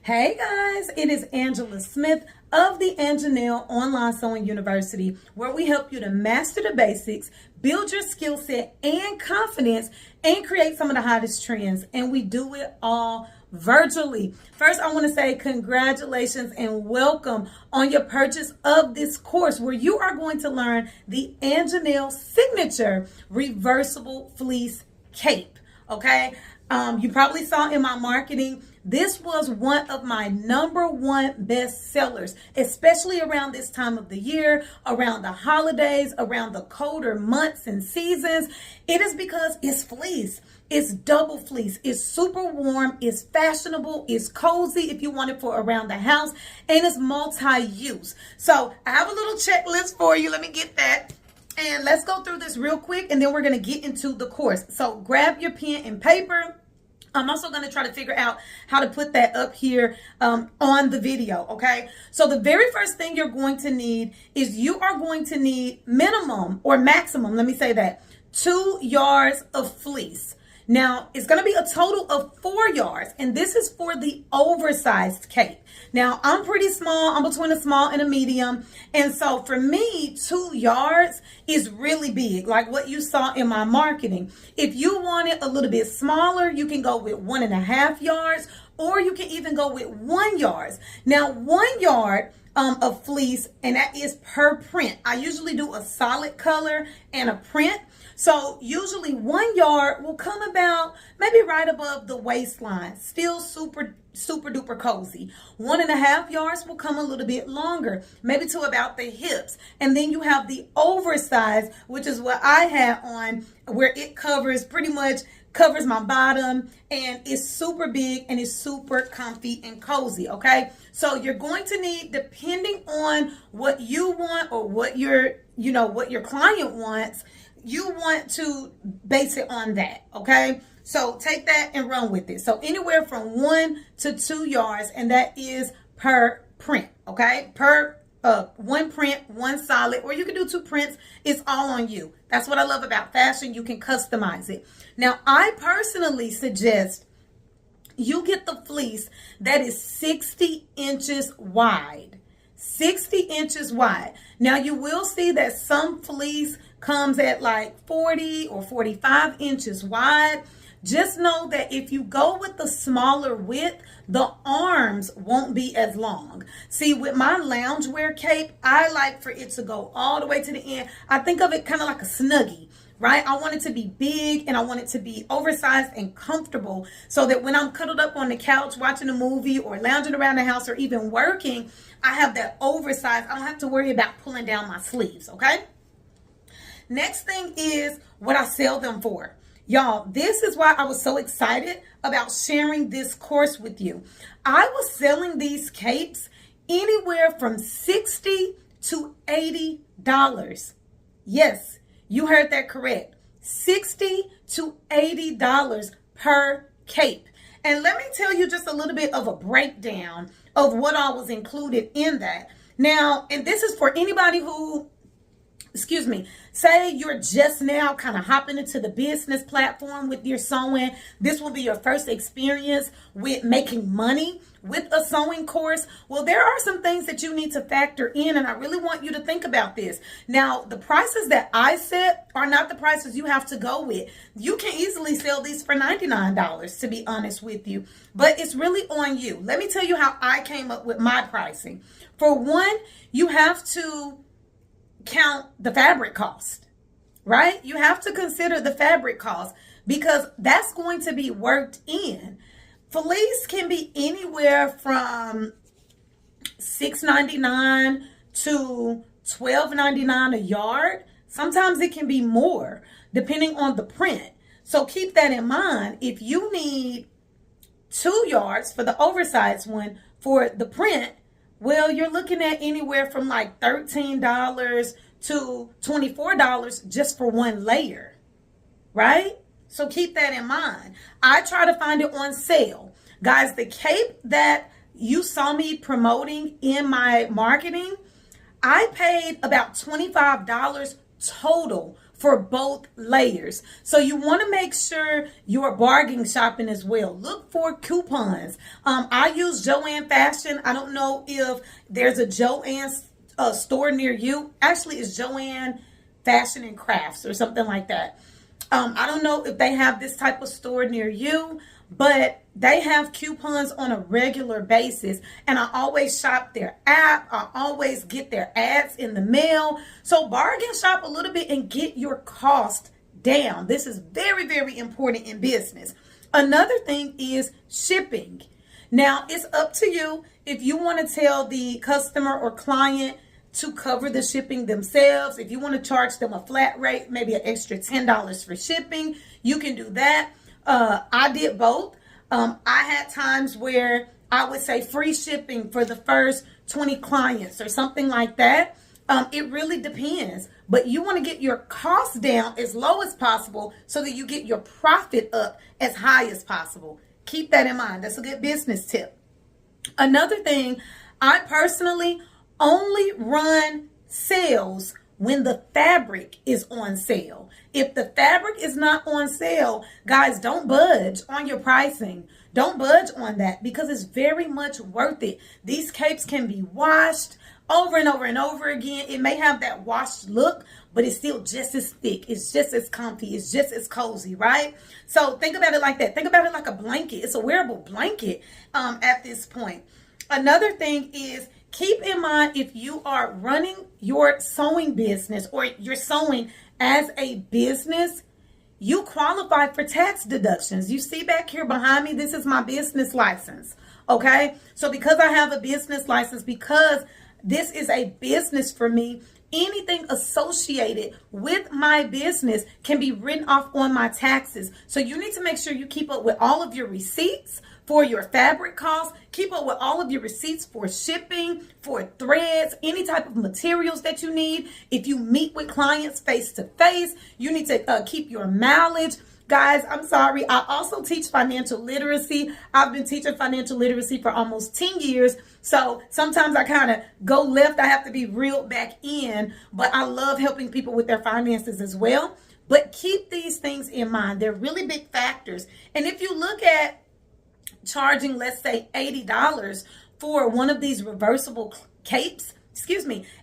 Hey guys, it is AnJaNell of the AnJaNell Online Sewing University, where we help you to master the basics, build your skill set and confidence, and create some of the hottest trends. And we do it all virtually. First, I want to say congratulations and welcome on your purchase of this course, where you are going to learn the AnJaNell signature reversible fleece cape. Okay, you probably saw in my marketing, this was one of my #1 best sellers, especially around this time of the year, around the holidays, around the colder months and seasons. It is because it's fleece. It's double fleece. It's super warm. It's fashionable. It's cozy if you want it for around the house, and it's multi-use. So I have a little checklist for you. Let me get that. And let's go through this real quick, and then we're going to get into the course. So grab your pen and paper. I'm also going to try to figure out how to put that up here on the video, okay? So the very first thing you're going to need is you are going to need minimum or maximum, let me say that, 2 yards of fleece. Now, it's going to be a total of 4 yards, and this is for the oversized cape. Now, I'm pretty small. I'm between a small and a medium, and so for me, 2 yards is really big, like what you saw in my marketing. If you want it a little bit smaller, you can go with 1.5 yards, or you can even go with 1 yard. Now, 1 yard of fleece, and that is per print. I usually do a solid color and a print. So usually 1 yard will come about maybe right above the waistline, still super duper cozy. 1.5 yards will come a little bit longer, maybe to about the hips. And then you have the oversized, which is what I had on, where it covers pretty much covers my bottom, and it's super big and it's super comfy and cozy. Okay, so you're going to need, depending on what you want or what your client wants, you want to base it on that. Okay, so take that and run with it. So anywhere from 1 to 2 yards, and that is per print. Okay, per 1 print, 1 solid, or you can do 2 prints. It's all on you. That's what I love about fashion. You can customize it. Now, I personally suggest you get the fleece that is 60 inches wide. 60 inches wide. Now, you will see that some fleece comes at like 40 or 45 inches wide. Just know that if you go with the smaller width, the arms won't be as long. See, with my loungewear cape, I like for it to go all the way to the end. I think of it kind of like a Snuggie, right? I want it to be big, and I want it to be oversized and comfortable, so that when I'm cuddled up on the couch watching a movie or lounging around the house or even working, I have that oversized. I don't have to worry about pulling down my sleeves, okay? Next thing is what I sell them for. Y'all, this is why I was so excited about sharing this course with you. I was selling these capes anywhere from $60 to $80. Yes, you heard that correct. $60 to $80 per cape. And let me tell you just a little bit of a breakdown of what all was included in that. Now, and this is for anybody who, say you're just now kind of hopping into the business platform with your sewing. This will be your first experience with making money with a sewing course. Well, there are some things that you need to factor in, and I really want you to think about this. Now, the prices that I set are not the prices you have to go with. You can easily sell these for $99, to be honest with you, but it's really on you. Let me tell you how I came up with my pricing. For one, you have to count the fabric cost, right? You have to consider the fabric cost, because that's going to be worked in. Fleece can be anywhere from $6.99 to $12.99 a yard. Sometimes it can be more depending on the print. So keep that in mind. If you need 2 yards for the oversized one for the print, well, you're looking at anywhere from like $13 to $24 just for 1 layer, right? So keep that in mind. I try to find it on sale. Guys, the cape that you saw me promoting in my marketing, I paid about $25 total for both layers. So you want to make sure you're bargain shopping as well. Look for coupons. I use Joann Fashion. I don't know if there's a Joann store near you. Actually, it's Joann Fashion and Crafts or something like that. I don't know if they have this type of store near you, but they have coupons on a regular basis, and I always shop their app. I always get their ads in the mail. So bargain shop a little bit and get your cost down. This is very, very important in business. Another thing is shipping. Now, it's up to you if you want to tell the customer or client to cover the shipping themselves. If you want to charge them a flat rate, maybe an extra $10 for shipping, you can do that. I did both. I had times where I would say free shipping for the first 20 clients or something like that. It really depends, but you want to get your costs down as low as possible so that you get your profit up as high as possible. Keep that in mind. That's a good business tip. Another thing, I personally only run sales when the fabric is on sale. If the fabric is not on sale, guys, don't budge on your pricing. Don't budge on that because it's very much worth it. These capes can be washed over and over and over again. It may have that washed look, but it's still just as thick. It's just as comfy. It's just as cozy, right? So think about it like that. Think about it like a blanket. It's a wearable blanket at this point. Another thing is, keep in mind, if you are running your sewing business or you're sewing as a business, you qualify for tax deductions. You see back here behind me, this is my business license. Okay. So because I have a business license, because this is a business for me, anything associated with my business can be written off on my taxes. So you need to make sure you keep up with all of your receipts for your fabric costs. Keep up with all of your receipts for shipping, for threads, any type of materials that you need. If you meet with clients face to face, you need to keep your mileage. Guys, I'm sorry. I also teach financial literacy. I've been teaching financial literacy for almost 10 years. So sometimes I kind of go left. I have to be reeled back in, but I love helping people with their finances as well. But keep these things in mind. They're really big factors. And if you look at charging, let's say $80 for one of these reversible capes,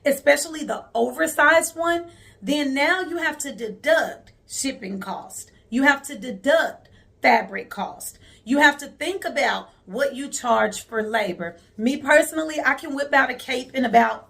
especially the oversized one, then now you have to deduct shipping cost. You have to deduct fabric cost. You have to think about what you charge for labor. Me personally, I can whip out a cape in about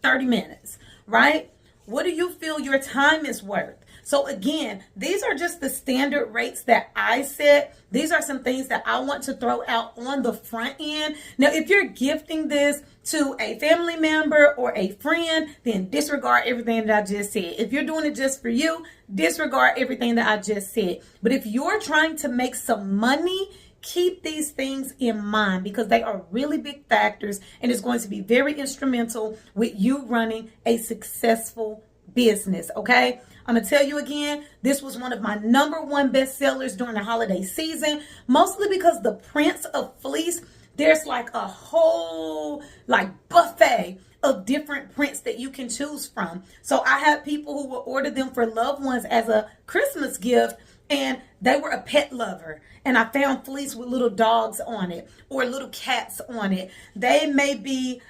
30 minutes, right? What do you feel your time is worth? So again, these are just the standard rates that I set. These are some things that I want to throw out on the front end. Now, if you're gifting this to a family member or a friend, then disregard everything that I just said. If you're doing it just for you, disregard everything that I just said. But if you're trying to make some money, keep these things in mind because they are really big factors and it's going to be very instrumental with you running a successful business, okay? I'm going to tell you again, this was one of my #1 bestsellers during the holiday season, mostly because the prints of fleece, there's like a whole buffet of different prints that you can choose from. So I had people who would order them for loved ones as a Christmas gift, and they were a pet lover. And I found fleece with little dogs on it or little cats on it. They may be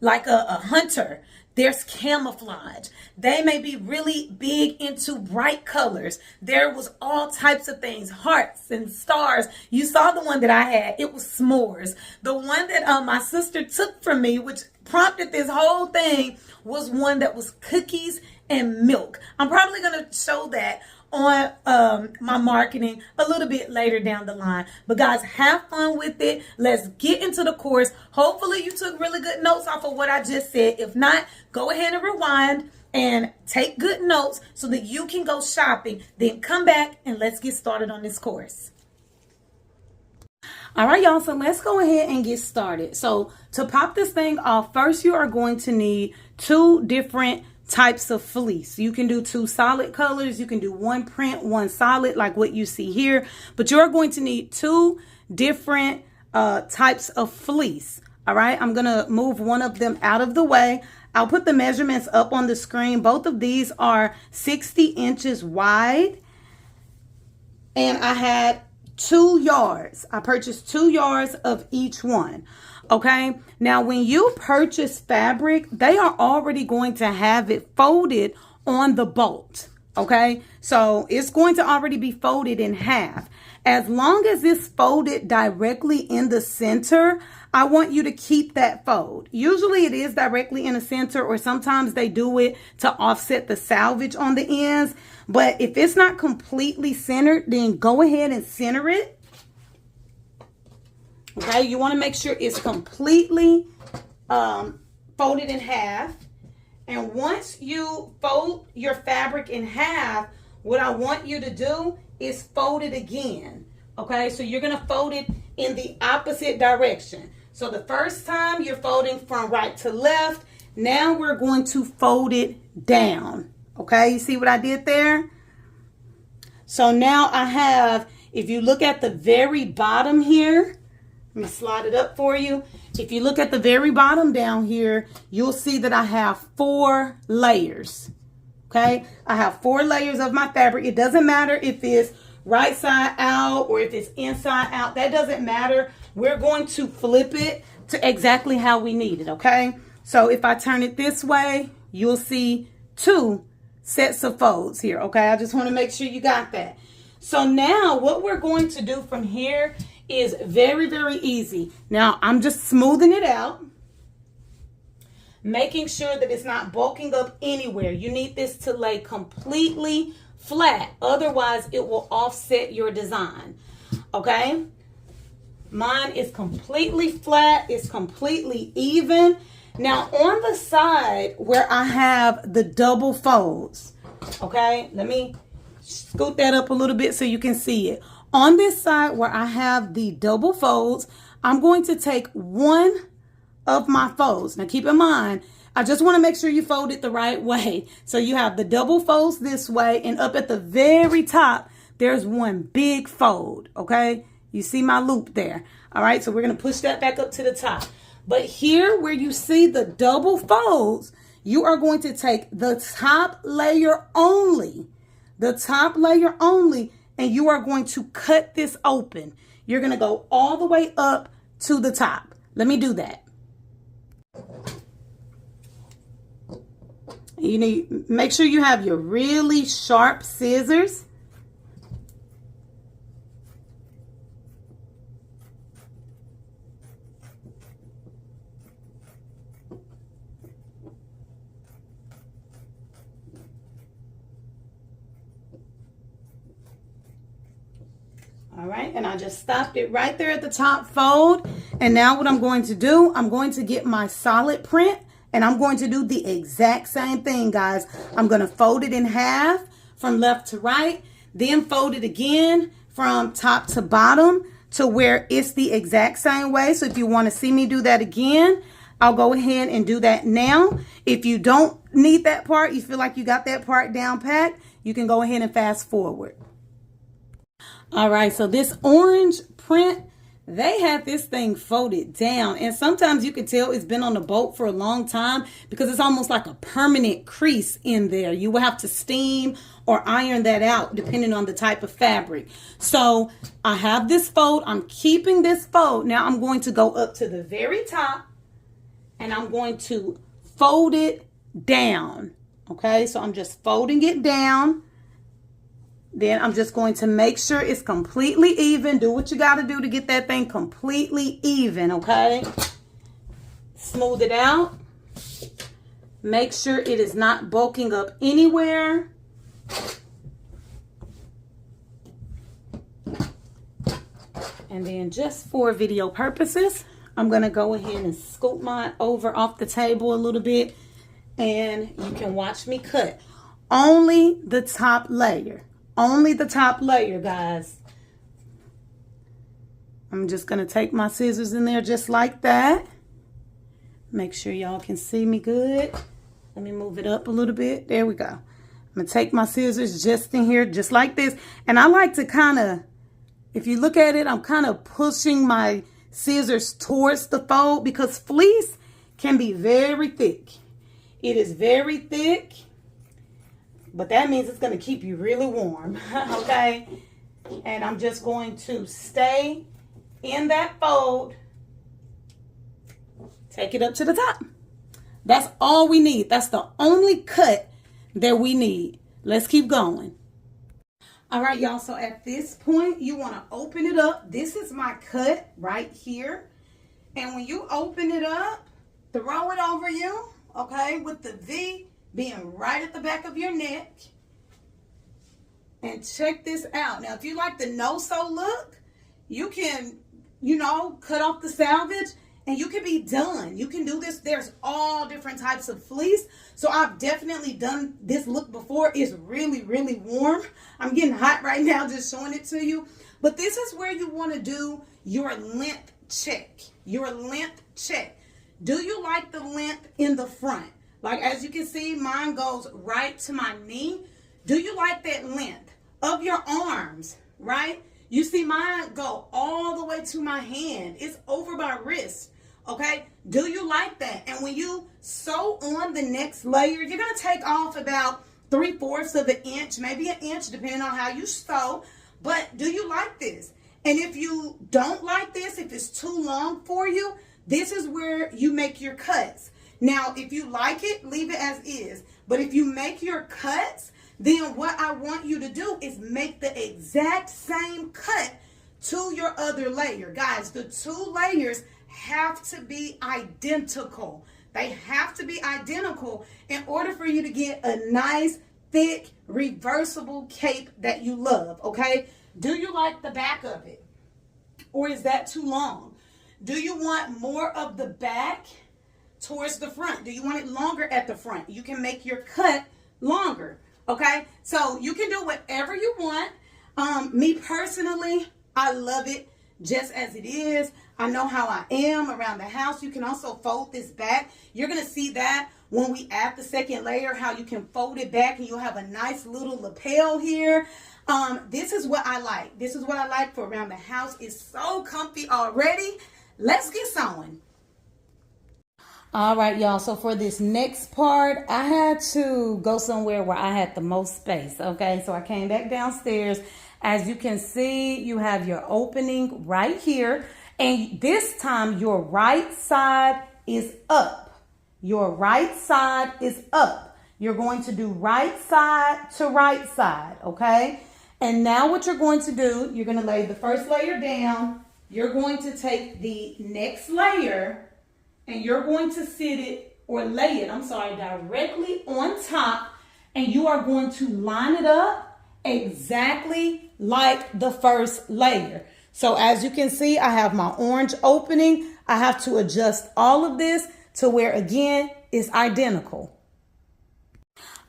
like a hunter. There's camouflage. They may be really big into bright colors. There was all types of things, hearts and stars. You saw the one that I had. It was s'mores. The one that my sister took from me, which prompted this whole thing, was one that was cookies and milk. I'm probably going to show that on my marketing a little bit later down the line. But guys, have fun with it. Let's get into the course. Hopefully you took really good notes off of what I just said. If not, go ahead and rewind and take good notes so that you can go shopping. Then come back and let's get started on this course. All right, y'all, so let's go ahead and get started. So to pop this thing off, first you are going to need 2 different types of fleece. You can do 2 solid colors. You can do 1 print, 1 solid, like what you see here. But you're going to need 2 different types of fleece. All right, I'm going to move one of them out of the way. I'll put the measurements up on the screen. Both of these are 60 inches wide. And I had 2 yards. I purchased 2 yards of each one. Okay. Now, when you purchase fabric, they are already going to have it folded on the bolt. Okay. So it's going to already be folded in half. As long as it's folded directly in the center, I want you to keep that fold. Usually it is directly in the center, or sometimes they do it to offset the salvage on the ends. But if it's not completely centered, then go ahead and center it. Okay, you want to make sure it's completely folded in half. And once you fold your fabric in half, what I want you to do is fold it again. Okay, so you're going to fold it in the opposite direction. So the first time you're folding from right to left. Now we're going to fold it down. Okay, you see what I did there? So now I have, if you look at the very bottom here, let me slide it up for you. If you look at the very bottom down here, you'll see that I have 4 layers. Okay, I have 4 layers of my fabric. It doesn't matter if it's right side out or if it's inside out. That doesn't matter. We're going to flip it to exactly how we need it. Okay, so if I turn it this way, you'll see 2 sets of folds here. Okay, I just want to make sure you got that. So now what we're going to do from here is very, very easy. Now I'm just smoothing it out, making sure that it's not bulking up anywhere. You need this to lay completely flat. Otherwise, it will offset your design. Okay? Mine is completely flat. It's completely even. Now, on the side where I have the double folds, okay, let me scoot that up a little bit so you can see it. On this side where I have the double folds, I'm going to take one of my folds. Now, keep in mind, I just want to make sure you fold it the right way. So you have the double folds this way, and up at the very top, there's one big fold, okay? You see my loop there. All right, so we're going to push that back up to the top. But here where you see the double folds, you are going to take the top layer only, and you are going to cut this open. You're going to go all the way up to the top. Let me do that. You need, make sure you have your really sharp scissors. All right, and I just stopped it right there at the top fold. And now what I'm going to do, I'm going to get my solid print, and I'm going to do the exact same thing, guys. I'm going to fold it in half from left to right, then fold it again from top to bottom to where it's the exact same way. So if you want to see me do that again, I'll go ahead and do that now. If you don't need that part, you feel like you got that part down pat, you can go ahead and fast forward. All right, so this orange print, they have this thing folded down, and sometimes you can tell it's been on the boat for a long time because it's almost like a permanent crease in there. You will have to steam or iron that out depending on the type of fabric. So I have this fold. I'm keeping this fold. Now I'm going to go up to the very top, and I'm going to fold it down. Okay, so I'm just folding it down. Then I'm just going to make sure it's completely even. Do what you got to do to get that thing completely even, okay? Smooth it out. Make sure it is not bulking up anywhere. And then just for video purposes, I'm going to go ahead and scoop mine over off the table a little bit. And you can watch me cut. Only the top layer. Only the top layer, guys. I'm just going to take my scissors in there just like that. Make sure y'all can see me good. Let me move it up a little bit. There we go. I'm going to take my scissors just in here, just like this. And I like to kind of, if you look at it, I'm kind of pushing my scissors towards the fold because fleece can be very thick. It is very thick, but that means it's going to keep you really warm, okay? And I'm just going to stay in that fold, take it up to the top. That's all we need. That's the only cut that we need. Let's keep going. All right, y'all, so at this point, you want to open it up. This is my cut right here. And when you open it up, throw it over you, okay, with the V being right at the back of your neck. And check this out. Now, if you like the no-sew look, you can, cut off the salvage and you can be done. You can do this. There's all different types of fleece. So I've definitely done this look before. It's really, really warm. I'm getting hot right now just showing it to you. But this is where you want to do your length check. Your length check. Do you like the length in the front? Like, as you can see, mine goes right to my knee. Do you like that length of your arms, right? You see mine go all the way to my hand. It's over my wrist, okay? Do you like that? And when you sew on the next layer, you're going to take off about 3/4 of an inch, maybe an inch, depending on how you sew. But do you like this? And if you don't like this, if it's too long for you, this is where you make your cuts. Now, if you like it, leave it as is. But if you make your cuts, then what I want you to do is make the exact same cut to your other layer. Guys, the two layers have to be identical. They have to be identical in order for you to get a nice, thick, reversible cape that you love, okay? Do you like the back of it? Or is that too long? Do you want more of the back towards the front? Do you want it longer at the front? You can make your cut longer, okay? So you can do whatever you want. Me personally, I love it just as it is. I know how I am around the house. You can also fold this back. You're going to see that when we add the second layer, how you can fold it back and you'll have a nice little lapel here. This is what I like. This is what I like for around the house. It's so comfy already. Let's get sewing. All right, y'all. So for this next part, I had to go somewhere where I had the most space. Okay, so I came back downstairs. As you can see, you have your opening right here. And this time, your right side is up. Your right side is up. You're going to do right side to right side, okay? And now what you're going to do, you're going to lay the first layer down. You're going to take the next layer and you're going to sit it or lay it, directly on top. And you are going to line it up exactly like the first layer. So as you can see, I have my orange opening. I have to adjust all of this to where, again, it's identical.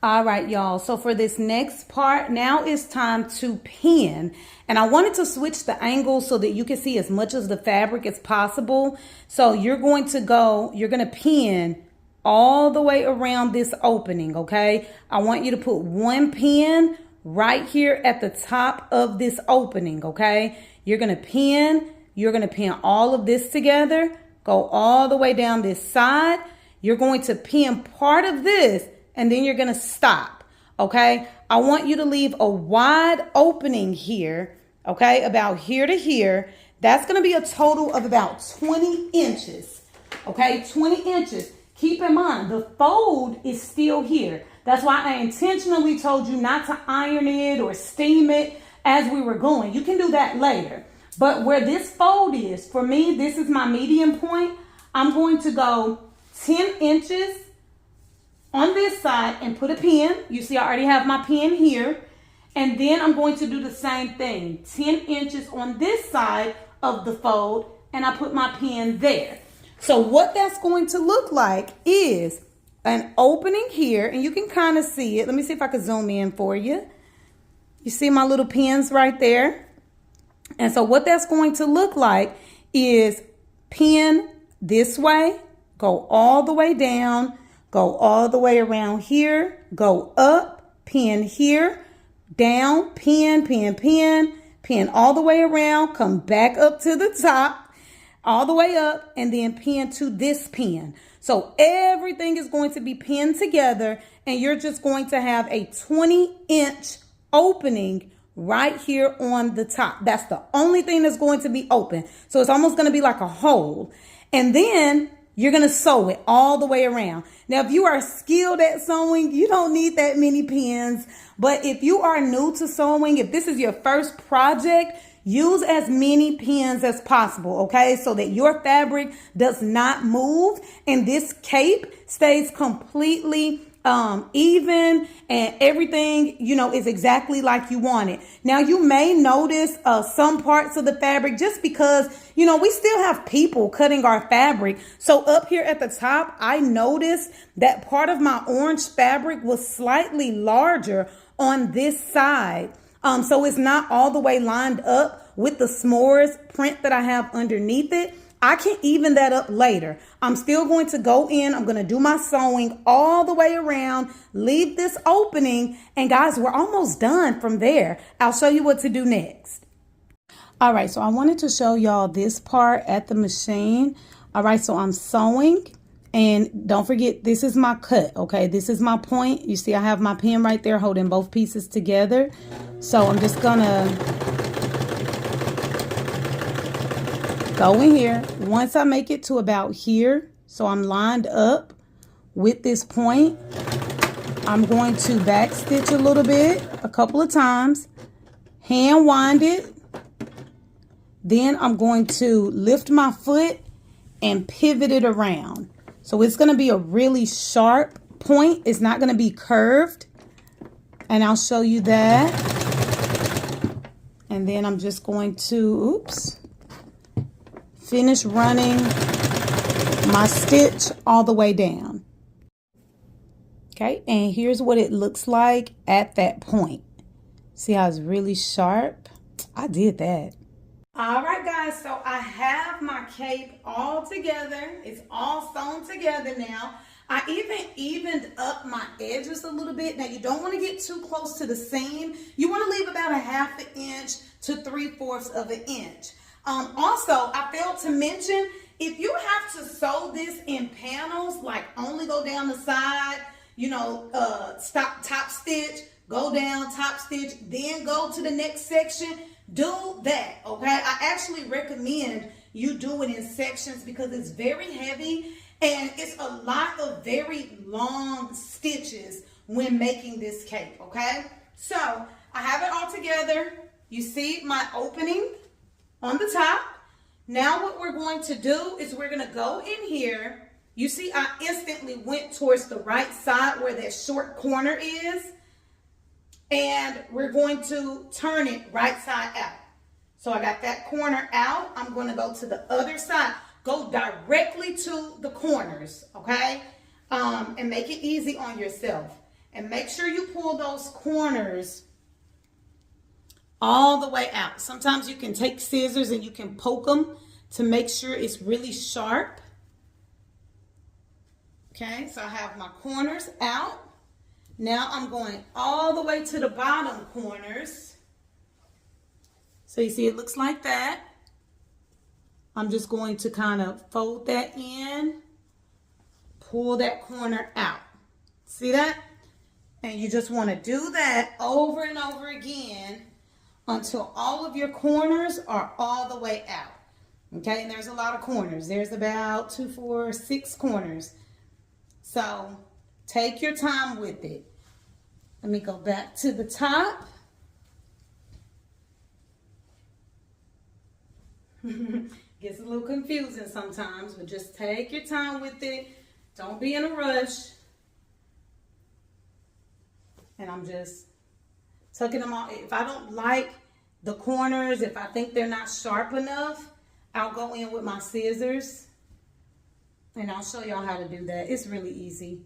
All right, y'all. So for this next part, now it's time to pin. And I wanted to switch the angle so that you can see as much of the fabric as possible. So you're going to pin all the way around this opening, okay? I want you to put one pin right here at the top of this opening, okay? You're going to pin all of this together, go all the way down this side. You're going to pin part of this and then you're going to stop, okay? I want you to leave a wide opening here, okay, about here to here. That's going to be a total of about 20 inches, okay, 20 inches. Keep in mind, the fold is still here. That's why I intentionally told you not to iron it or steam it as we were going. You can do that later. But where this fold is, for me, this is my medium point. I'm going to go 10 inches on this side and put a pin. You see, I already have my pin here. And then I'm going to do the same thing. 10 inches on this side of the fold, and I put my pin there. So what that's going to look like is an opening here, and you can kind of see it. Let me see if I can zoom in for you. You see my little pins right there? And so what that's going to look like is pin this way, go all the way down, go all the way around here, go up, pin here, down, pin, pin, pin, pin all the way around, come back up to the top. all the way up and then pin to this pin. So everything is going to be pinned together, and you're just going to have a 20-inch opening right here on the top. That's the only thing that's going to be open. So it's almost going to be like a hole. And then you're going to sew it all the way around. Now, if you are skilled at sewing, you don't need that many pins. But if you are new to sewing, if this is your first project, use as many pins as possible, okay? So that your fabric does not move and this cape stays completely even, and everything, you know, is exactly like you want it. Now, you may notice some parts of the fabric just because, you know, we still have people cutting our fabric. So up here at the top, I noticed that part of my orange fabric was slightly larger on this side. So it's not all the way lined up with the s'mores print that I have underneath it. I can even that up later. I'm still going to go in. I'm going to do my sewing all the way around, leave this opening. And guys, we're almost done from there. I'll show you what to do next. All right, so I wanted to show y'all this part at the machine. All right, so I'm sewing. And don't forget, this is my cut, okay? This is my point. You see I have my pen right there holding both pieces together. So I'm just going to go in here. Once I make it to about here, so I'm lined up with this point, I'm going to back stitch a little bit, a couple of times, hand wind it. Then I'm going to lift my foot and pivot it around. So it's going to be a really sharp point. It's not going to be curved. And I'll show you that. And then I'm just going to, finish running my stitch all the way down. Okay, and here's what it looks like at that point. See how it's really sharp? I did that. All right, guys, so I have my cape all together. It's all sewn together now. I even evened up my edges a little bit. Now, you don't want to get too close to the seam. You want to leave about a 1/2 inch to 3/4 of an inch. Also, I failed to mention, if you have to sew this in panels, like only go down the side, you know, stop top stitch, go down top stitch, then go to the next section, do that, okay? I actually recommend you do it in sections because it's very heavy and it's a lot of very long stitches when making this cape, okay? So I have it all together. You see my opening on the top. Now what we're going to do is we're going to go in here. You see I instantly went towards the right side where that short corner is. And we're going to turn it right side out. So I got that corner out. I'm going to go to the other side. Go directly to the corners, okay? And make it easy on yourself. And make sure you pull those corners all the way out. Sometimes you can take scissors and you can poke them to make sure it's really sharp. Okay, so I have my corners out. Now I'm going all the way to the bottom corners. So you see it looks like that. I'm just going to kind of fold that in, pull that corner out. See that? And you just want to do that over and over again until all of your corners are all the way out. Okay, and there's a lot of corners. There's about 2, 4, 6 corners. So take your time with it. Let me go back to the top. Gets a little confusing sometimes, but just take your time with it. Don't be in a rush. And I'm just tucking them all. If I don't like the corners, if I think they're not sharp enough, I'll go in with my scissors and I'll show y'all how to do that. It's really easy.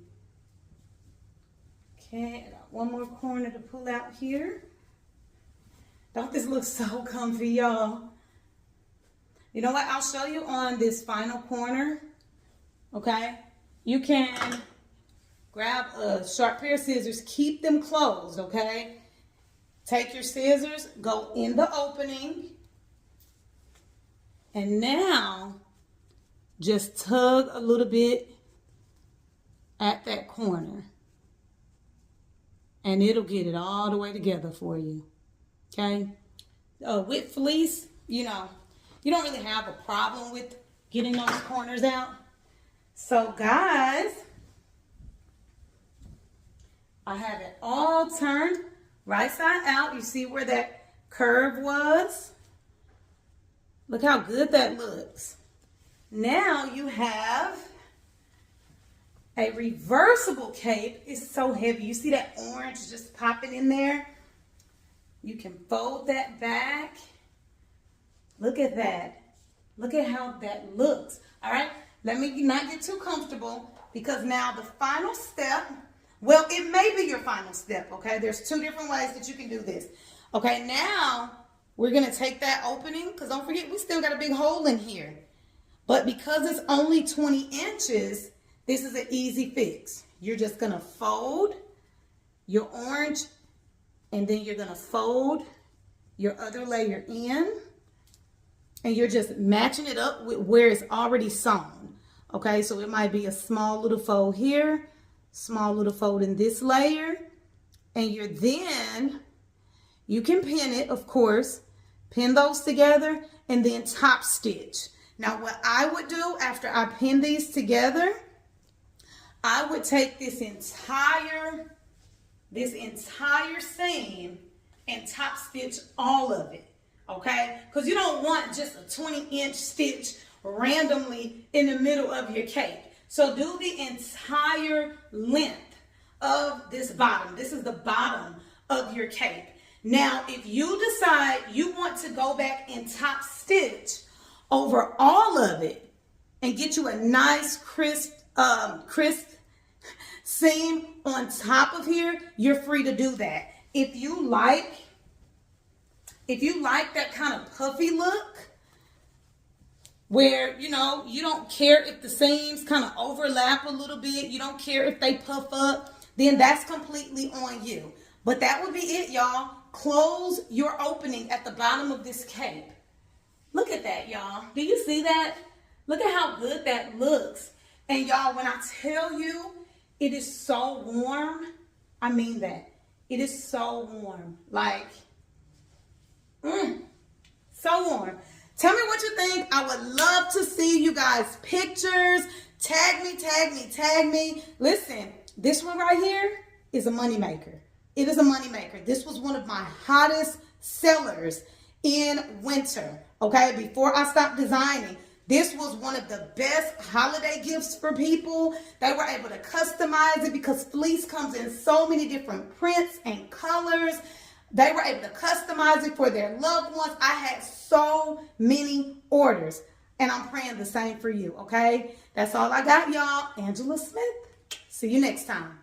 Okay, I got one more corner to pull out here. Don't this look so comfy, y'all? You know what? I'll show you on this final corner, okay? You can grab a sharp pair of scissors, keep them closed, okay? Take your scissors, go in the opening, and now just tug a little bit at that corner. And it'll get it all the way together for you. Okay? With fleece, you know, you don't really have a problem with getting those corners out. So guys, I have it all turned right side out. You see where that curve was? Look how good that looks. Now you have a reversible cape. It's so heavy. You see that orange just popping in there? You can fold that back. Look at that. Look at how that looks. All right, let me not get too comfortable, because now the final step, well, it may be your final step, okay? There's two different ways that you can do this. Okay, now we're going to take that opening, because don't forget, we still got a big hole in here. But because it's only 20 inches, this is an easy fix. You're just going to fold your orange, and then you're going to fold your other layer in, and you're just matching it up with where it's already sewn. Okay, so it might be a small little fold here, small little fold in this layer, and you can pin it, of course, pin those together, and then top stitch. Now what I would do after I pin these together, I would take this entire seam and top stitch all of it, okay? Because you don't want just a 20-inch stitch randomly in the middle of your cape. So do the entire length of this bottom. This is the bottom of your cape. Now, if you decide you want to go back and top stitch over all of it and get you a nice crisp seam on top of here, you're free to do that. If you like that kind of puffy look, where, you know, you don't care if the seams kind of overlap a little bit, you don't care if they puff up, then that's completely on you. But that would be it, y'all. Close your opening at the bottom of this cape. Look at that, y'all. Do you see that? Look at how good that looks. And y'all, when I tell you it is so warm, I mean that. It is so warm. Like, so warm. Tell me what you think. I would love to see you guys' pictures. Tag me, tag me, tag me. Listen, this one right here is a moneymaker. It is a moneymaker. This was one of my hottest sellers in winter, okay? Before I stopped designing, this was one of the best holiday gifts for people. They were able to customize it because fleece comes in so many different prints and colors. They were able to customize it for their loved ones. I had so many orders, and I'm praying the same for you, okay? That's all I got, y'all. AnJaNell Smith. See you next time.